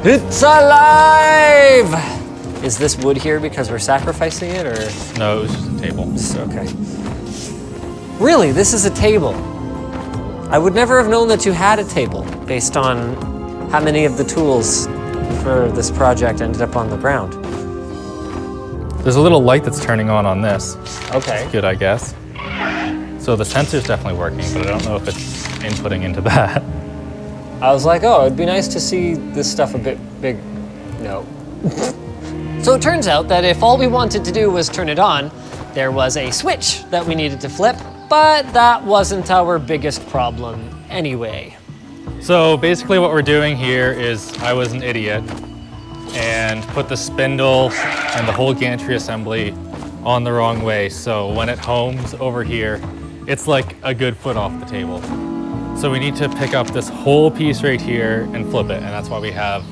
It's alive! Is this wood here because we're sacrificing it, or? No, it was just a table. Okay. Really, this is a table. I would never have known that you had a table based on how many of the tools for this project ended up on the ground. There's a little light that's turning on this. Okay. It's good, I guess. So the sensor's definitely working, but I don't know if it's inputting into that. I was like, oh, it'd be nice to see this stuff a bit big. No. So it turns out that if all we wanted to do was turn it on, there was a switch that we needed to flip, but that wasn't our biggest problem anyway. So basically what we're doing here is I was an idiot and put the spindle and the whole gantry assembly on the wrong way. So when it homes over here, it's like a good foot off the table. So we need to pick up this whole piece right here and flip it, and that's why we have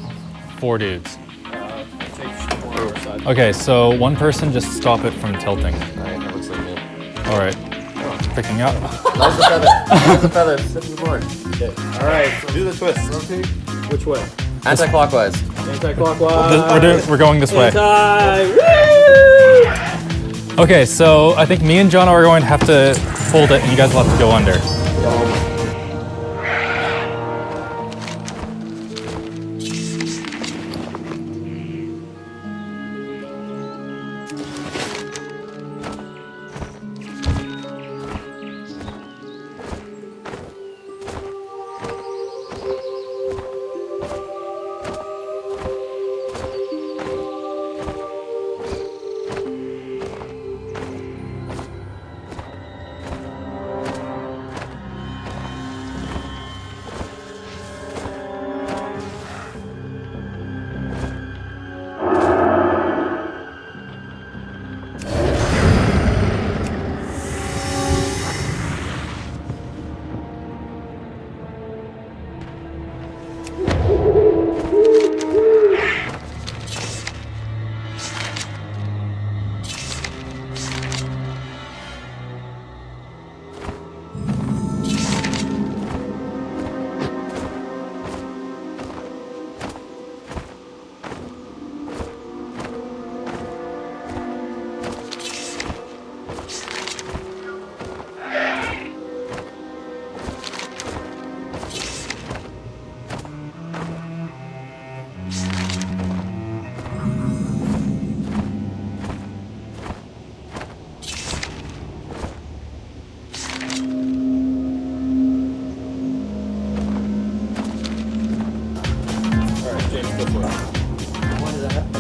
4 dudes. Okay, so one person just stop it from tilting. All right, that looks like me. All right, picking up. Now's the feather. Now's the feather. Sit to the board. Okay. All right, so do the twist. Rotate. Which way? Anti-clockwise. Anti-clockwise. We're going this way. Woo! Okay, so I think me and John are going to have to hold it, and you guys will have to go under.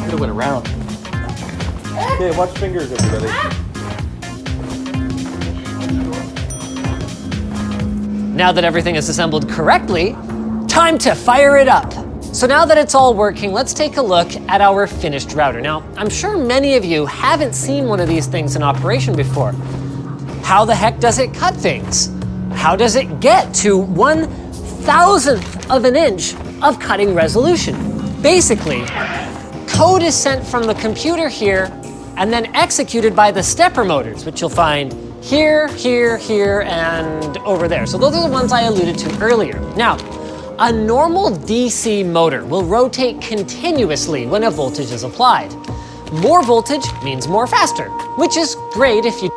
Could have went around. Okay, watch fingers, everybody. Now that everything is assembled correctly, time to fire it up. So now that it's all working, let's take a look at our finished router. Now, I'm sure many of you haven't seen one of these things in operation before. How the heck does it cut things? How does it get to 1/1000th of an inch of cutting resolution? Basically, code is sent from the computer here and then executed by the stepper motors, which you'll find here, here, here, and over there. So those are the ones I alluded to earlier. Now, a normal DC motor will rotate continuously when a voltage is applied. More voltage means more faster, which is great if you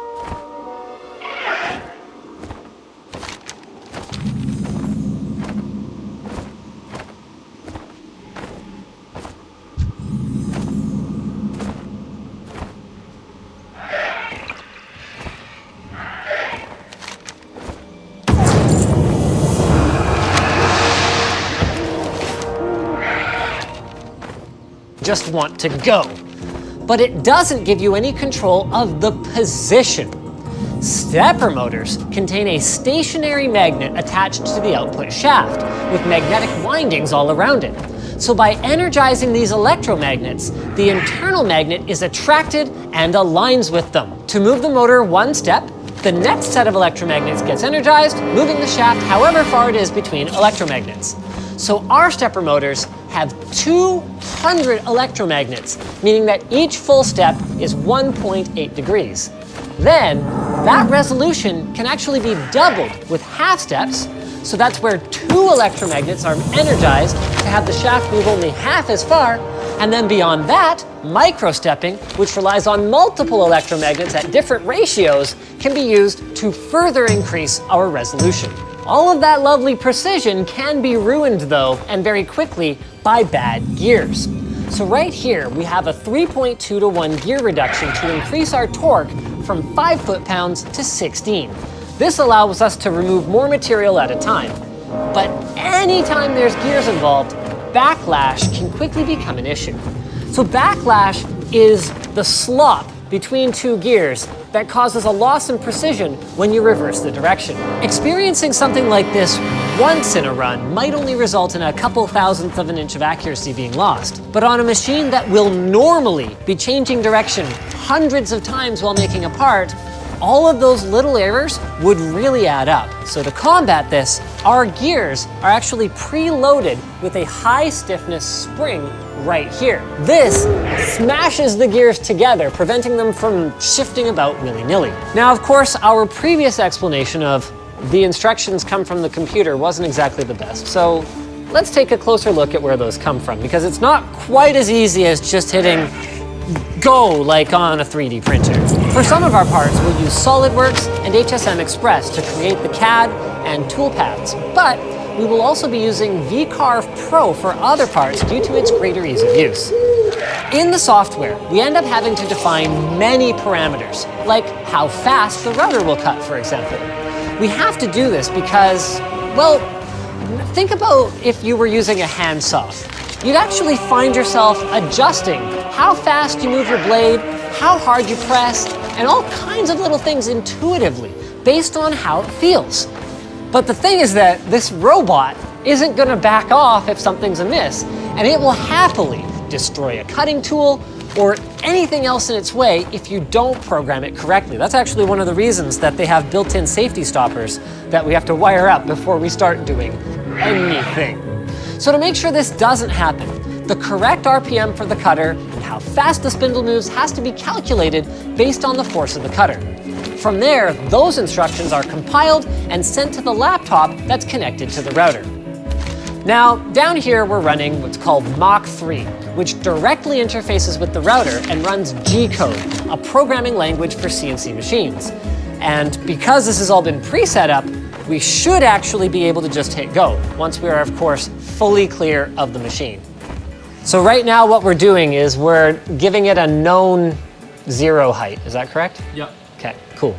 just want to go. But it doesn't give you any control of the position. Stepper motors contain a stationary magnet attached to the output shaft with magnetic windings all around it. So by energizing these electromagnets, the internal magnet is attracted and aligns with them. To move the motor one step, the next set of electromagnets gets energized, moving the shaft however far it is between electromagnets. So our stepper motors have 200 electromagnets, meaning that each full step is 1.8 degrees. Then, that resolution can actually be doubled with half steps, So that's where 2 electromagnets are energized to have the shaft move only half as far. And then beyond that, microstepping, which relies on multiple electromagnets at different ratios, can be used to further increase our resolution. All of that lovely precision can be ruined though, and very quickly, by bad gears. So right here, we have a 3.2 to 1 gear reduction to increase our torque from 5 foot-pounds to 16. This allows us to remove more material at a time. But anytime there's gears involved, backlash can quickly become an issue. So backlash is the slop between 2 gears that causes a loss in precision when you reverse the direction. Experiencing something like this once in a run might only result in a couple thousandths of an inch of accuracy being lost. But on a machine that will normally be changing direction hundreds of times while making a part, all of those little errors would really add up. So to combat this, our gears are actually preloaded with a high stiffness spring right here. This smashes the gears together, preventing them from shifting about willy-nilly. Now, of course, our previous explanation of the instructions come from the computer wasn't exactly the best. So let's take a closer look at where those come from, because it's not quite as easy as just hitting go like on a 3D printer. For some of our parts, we'll use SolidWorks and HSM Express to create the CAD and tool paths, but we will also be using VCarve Pro for other parts due to its greater ease of use. In the software, we end up having to define many parameters, like how fast the router will cut, for example. We have to do this because, well, think about if you were using a handsaw. You'd actually find yourself adjusting how fast you move your blade, how hard you press, and all kinds of little things intuitively based on how it feels. But the thing is that this robot isn't going to back off if something's amiss, and it will happily destroy a cutting tool or anything else in its way if you don't program it correctly. That's actually one of the reasons that they have built-in safety stoppers that we have to wire up before we start doing anything. So to make sure this doesn't happen, the correct RPM for the cutter and how fast the spindle moves has to be calculated based on the force of the cutter. From there, those instructions are compiled and sent to the laptop that's connected to the router. Now, down here we're running what's called Mach 3, which directly interfaces with the router and runs G-code, a programming language for CNC machines. And because this has all been pre-set up, we should actually be able to just hit go, once we are, of course, fully clear of the machine. So right now what we're doing is we're giving it a known 0 height. Is that correct? Yep. Okay, cool.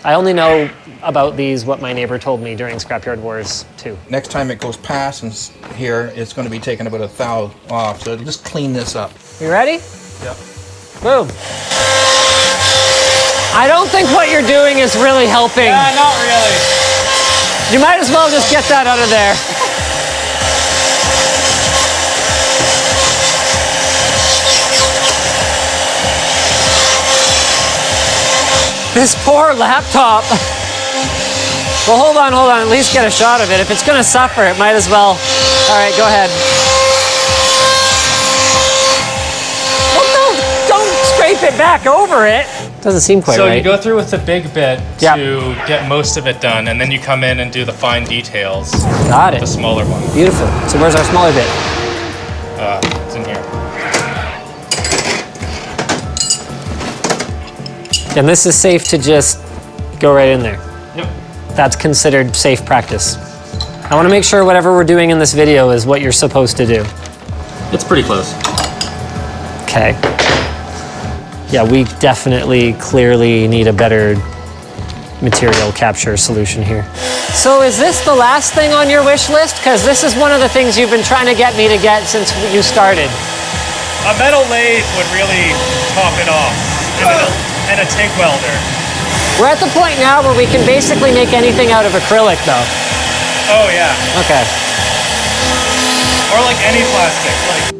I only know about these what my neighbor told me during Scrapyard Wars 2. Next time it goes past and here, it's going to be taking about 1 thou off. So it'll just clean this up. You ready? Yep. Boom. I don't think what you're doing is really helping. Not really. You might as well just get that out of there. This poor laptop. Well, hold on, at least get a shot of it. If it's gonna suffer, it might as well. All right, go ahead. Well, no, don't scrape it back over it. Doesn't seem quite right. So you go through with the big bit Yep. to get most of it done, and then you come in and do the fine details. Got with it. the smaller one. Beautiful. So where's our smaller bit? It's in here. And this is safe to just go right in there. Yep. That's considered safe practice. I want to make sure whatever we're doing in this video is what you're supposed to do. It's pretty close. Okay. Yeah, we definitely, clearly need a better material capture solution here. So is this the last thing on your wish list? Because this is one of the things you've been trying to get me to get since you started. A metal lathe would really top it off, and a TIG welder. We're at the point now where we can basically make anything out of acrylic, though. Oh yeah. Okay. Or like any plastic. Like.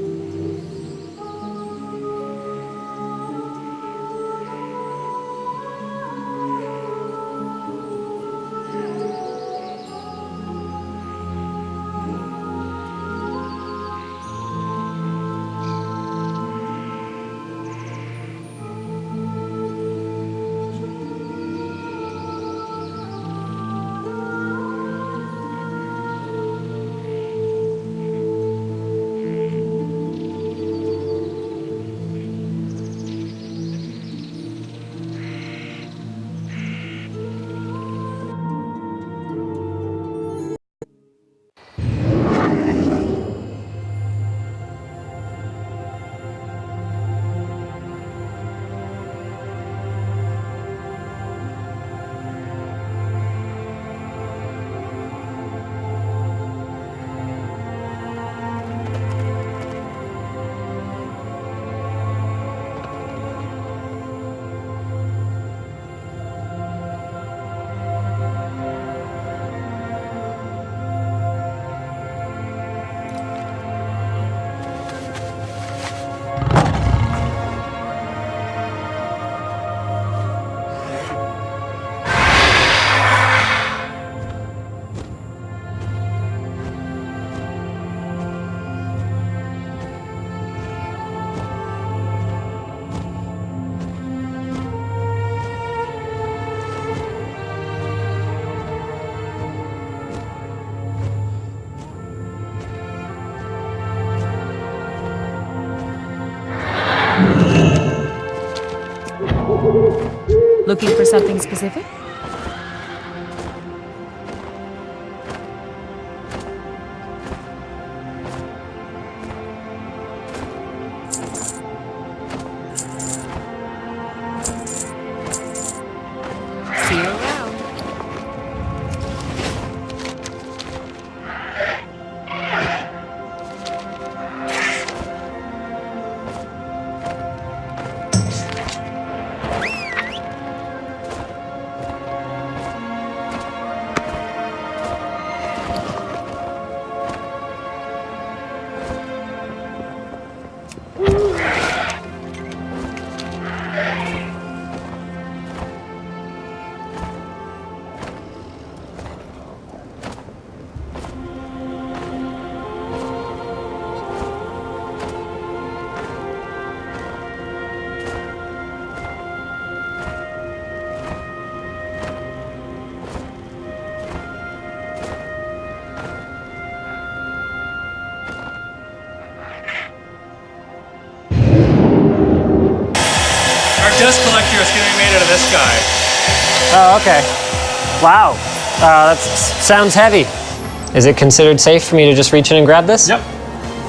Looking for something specific? See you around. Dust collector is going to be made out of this guy. Oh, okay. Wow. That sounds heavy. Is it considered safe for me to just reach in and grab this? Yep.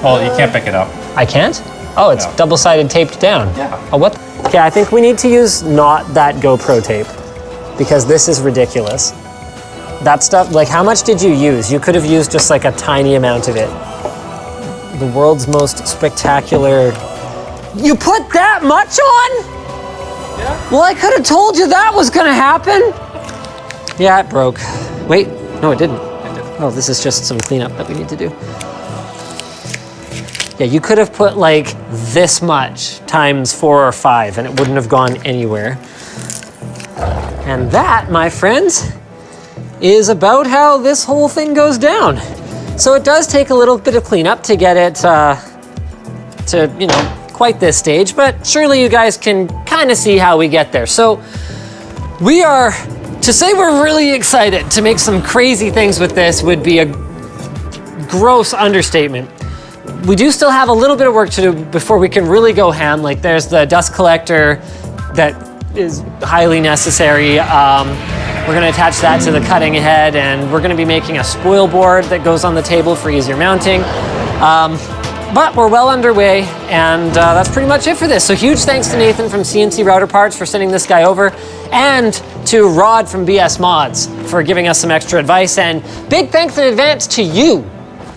Well, you can't pick it up. I can't? Oh, it's No. double-sided taped down. Yeah. Oh, what? Okay, I think we need to use not that GoPro tape because this is ridiculous. That stuff, like how much did you use? You could have used just like a tiny amount of it. The world's most spectacular. You put that much on? Yeah. Well, I could have told you that was gonna happen. Yeah, it broke. Wait, no, it didn't. Oh, this is just some cleanup that we need to do. Yeah, you could have put like this much times 4 or 5 and it wouldn't have gone anywhere. And that, my friends, is about how this whole thing goes down. So it does take a little bit of cleanup to get it to, you know, quite this stage, but surely you guys can kind of see how we get there. So we are, to say we're really excited to make some crazy things with this would be a gross understatement. We do still have a little bit of work to do before we can really go ham. Like there's the dust collector that is highly necessary. We're gonna attach that to the cutting head and we're gonna be making a spoil board that goes on the table for easier mounting. But we're well underway, and that's pretty much it for this. So huge thanks to Nathan from CNC Router Parts for sending this guy over, and to Rod from BS Mods for giving us some extra advice, and big thanks in advance to you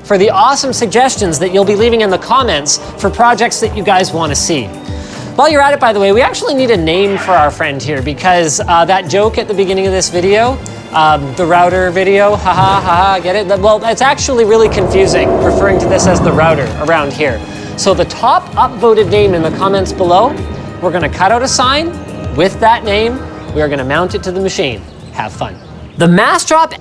for the awesome suggestions that you'll be leaving in the comments for projects that you guys want to see. While you're at it, by the way, we actually need a name for our friend here because that joke at the beginning of this video, the router video, haha, haha, get it? Well, it's actually really confusing referring to this as the router around here. So the top upvoted name in the comments below, we're gonna cut out a sign with that name. We are gonna mount it to the machine. Have fun. The mass drop